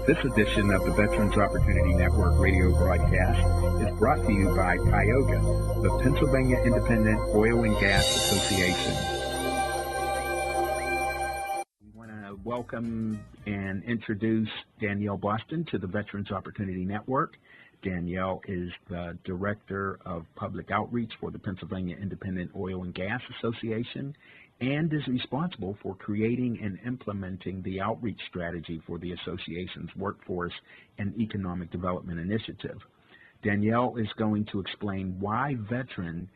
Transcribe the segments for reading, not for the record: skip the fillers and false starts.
This edition of the Veterans Opportunity Network radio broadcast is brought to you by PIOGA, the Pennsylvania Independent Oil and Gas Association. We want to welcome and introduce Danielle Boston to the Veterans Opportunity Network. Danielle is the Director of Public Outreach for the Pennsylvania Independent Oil and Gas Association and is responsible for creating and implementing the outreach strategy for the association's workforce and economic development initiative. Danielle is going to explain why veterans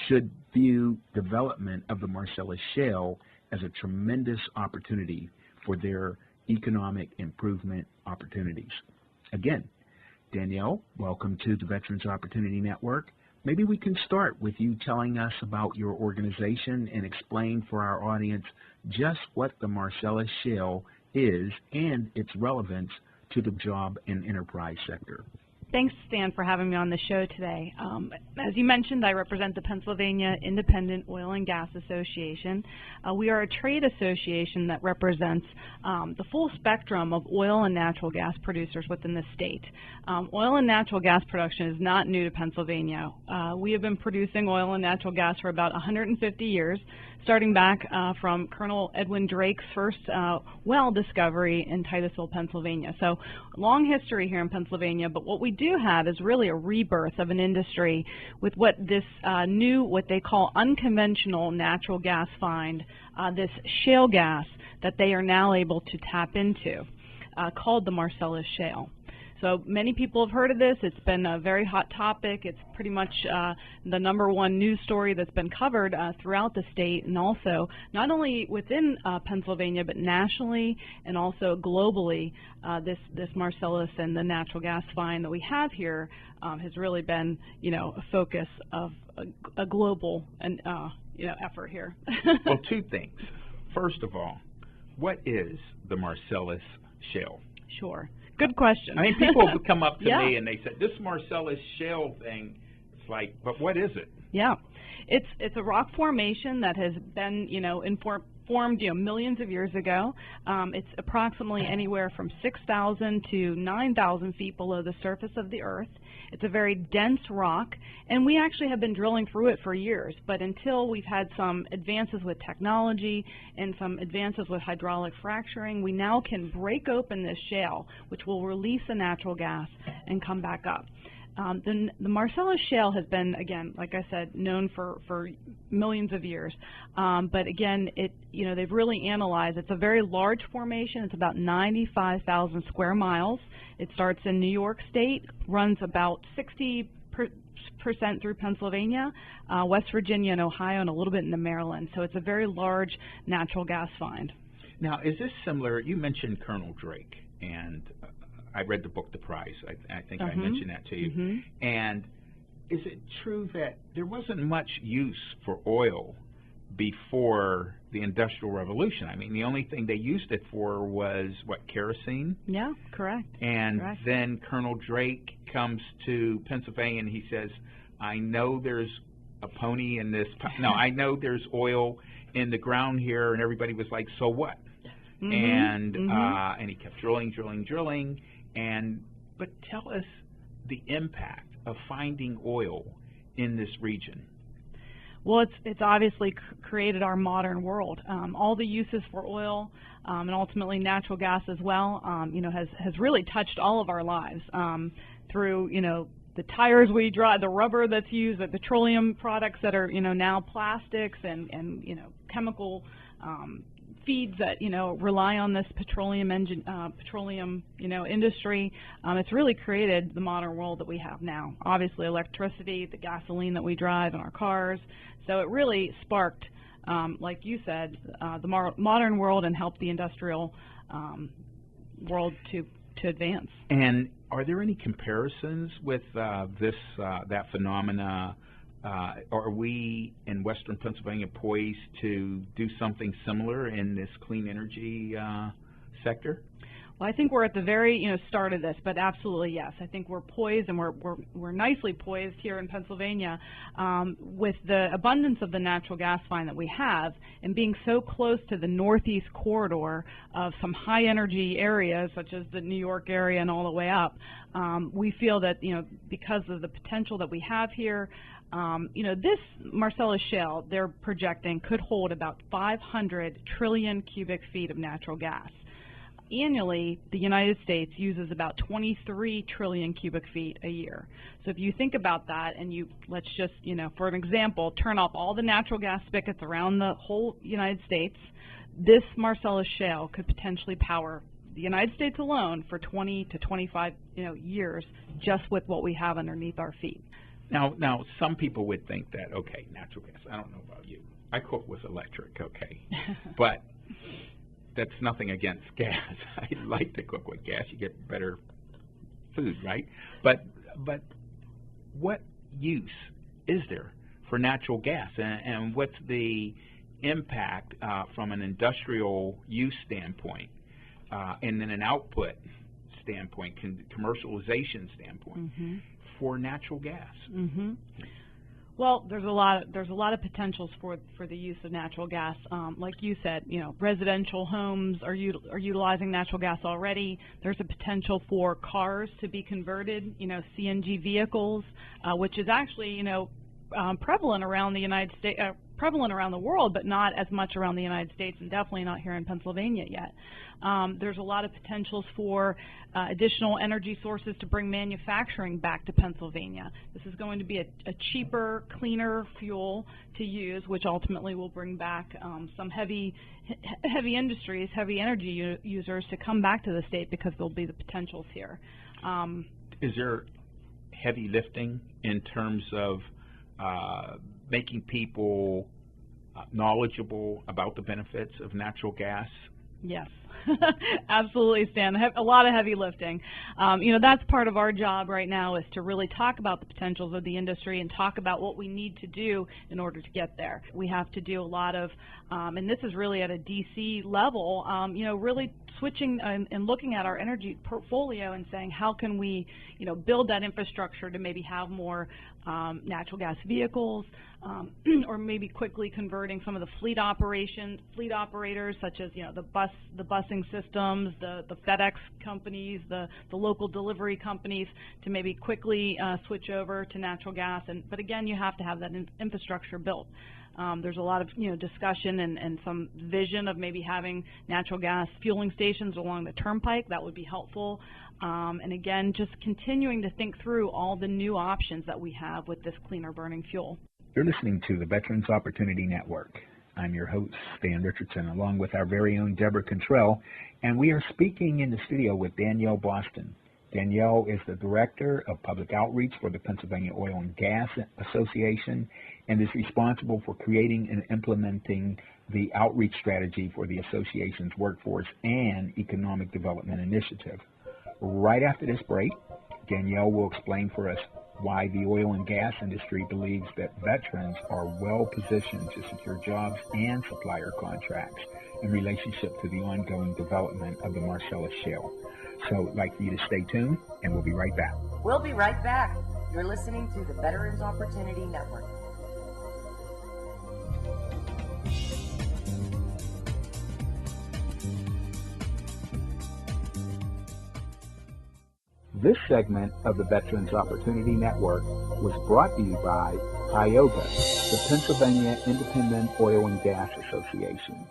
should view development of the Marcellus Shale as a tremendous opportunity for their economic improvement opportunities. Again, Danielle, welcome to the Veterans Opportunity Network. Maybe we can start with you telling us about your organization and explain for our audience just what the Marcellus Shale is and its relevance to the job and enterprise sector. Thanks, Stan, for having me on the show today. As you mentioned, I represent the Pennsylvania Independent Oil and Gas Association. We are a trade association that represents the full spectrum of oil and natural gas producers within the state. Oil and natural gas production is not new to Pennsylvania. We have been producing oil and natural gas for about 150 years, starting back from Colonel Edwin Drake's first well discovery in Titusville, Pennsylvania. So long history here in Pennsylvania, but what we do have is really a rebirth of an industry with what this new, what they call unconventional natural gas find, this shale gas that they are now able to tap into, called the Marcellus Shale. So many people have heard of this. It's been a very hot topic. It's pretty much the #1 news story that's been covered throughout the state, and also not only within Pennsylvania but nationally and also globally. This Marcellus and the natural gas find that we have here has really been, a focus of a global effort here. Well, two things. First of all, what is the Marcellus Shale? Sure. Good question. I mean, people would come up to me and they said, this Marcellus Shale thing, it's like, but what is it? Yeah. It's a rock formation that has been, formed millions of years ago. It's approximately anywhere from 6,000 to 9,000 feet below the surface of the earth. It's a very dense rock, and we actually have been drilling through it for years, but until we've had some advances with technology and some advances with hydraulic fracturing, we now can break open this shale, which will release the natural gas and come back up. The Marcellus Shale has been, again, like I said, known for millions of years. But again, they've really analyzed. It's a very large formation. It's about 95,000 square miles. It starts in New York State, runs about 60% through Pennsylvania, West Virginia and Ohio, and a little bit into Maryland. So it's a very large natural gas find. Now, is this similar? You mentioned Colonel Drake, and I read the book The Prize. I think I mentioned that to you. And is it true that there wasn't much use for oil before the Industrial Revolution? I mean, the only thing they used it for was, kerosene? Yeah, correct. And then Colonel Drake comes to Pennsylvania and he says, I know there's a pony in this, I know there's oil in the ground here, and everybody was like, so what? And he kept drilling. But tell us the impact of finding oil in this region. Well, it's obviously created our modern world. All the uses for oil and ultimately natural gas as well, has really touched all of our lives through, the tires we drive, the rubber that's used, the petroleum products that are, now plastics and chemical feeds that rely on this petroleum industry. It's really created the modern world that we have now. Obviously, electricity, the gasoline that we drive in our cars. So it really sparked, like you said, the modern world and helped the industrial world to advance. And are there any comparisons with that phenomena? Are we in Western Pennsylvania poised to do something similar in this clean energy sector? Well, I think we're at the very start of this, but absolutely yes. I think we're poised, and we're nicely poised here in Pennsylvania with the abundance of the natural gas find that we have, and being so close to the northeast corridor of some high energy areas such as the New York area and all the way up. We feel that because of the potential that we have here, this Marcellus shale, they're projecting, could hold about 500 trillion cubic feet of natural gas. Annually, the United States uses about 23 trillion cubic feet a year. So if you think about that, and let's just, for an example, turn off all the natural gas spigots around the whole United States, this Marcellus shale could potentially power the United States alone for 20 to 25 years, just with what we have underneath our feet. Now, some people would think that, okay, natural gas, I don't know about you. I cook with electric, okay, but that's nothing against gas. I like to cook with gas. You get better food, right? But what use is there for natural gas, and what's the impact from an industrial use standpoint and then an output standpoint, commercialization standpoint for natural gas? Well, there's a lot of potentials for the use of natural gas. Like you said, residential homes are utilizing natural gas already. There's a potential for cars to be converted, CNG vehicles, which is actually prevalent around the United States, prevalent around the world, but not as much around the United States, and definitely not here in Pennsylvania yet. There's a lot of potentials for additional energy sources to bring manufacturing back to Pennsylvania. This is going to be a cheaper, cleaner fuel to use, which ultimately will bring back some heavy industries, heavy energy users to come back to the state, because there'll be the potentials here. Is there heavy lifting in terms of making people knowledgeable about the benefits of natural gas? Yes, absolutely, Stan. A lot of heavy lifting. That's part of our job right now, is to really talk about the potentials of the industry and talk about what we need to do in order to get there. We have to do a lot of, and this is really at a DC level, really switching and looking at our energy portfolio and saying, how can we, build that infrastructure to maybe have more natural gas vehicles, or maybe quickly converting some of the fleet operators, such as the busing systems, the FedEx companies, the local delivery companies, to maybe quickly switch over to natural gas. But again, you have to have that infrastructure built. There's a lot of discussion and some vision of maybe having natural gas fueling stations along the turnpike. That would be helpful. And again, just continuing to think through all the new options that we have with this cleaner burning fuel. You're listening to the Veterans Opportunity Network. I'm your host, Stan Richardson, along with our very own Deborah Contrell, and we are speaking in the studio with Danielle Boston. Danielle is the Director of Public Outreach for the Pennsylvania Oil and Gas Association and is responsible for creating and implementing the outreach strategy for the association's workforce and economic development initiative. Right after this break, Danielle will explain for us why the oil and gas industry believes that veterans are well positioned to secure jobs and supplier contracts in relationship to the ongoing development of the Marcellus Shale. So I'd like for you to stay tuned, and we'll be right back. We'll be right back. You're listening to the Veterans Opportunity Network. This segment of the Veterans Opportunity Network was brought to you by PIOGA, the Pennsylvania Independent Oil and Gas Association.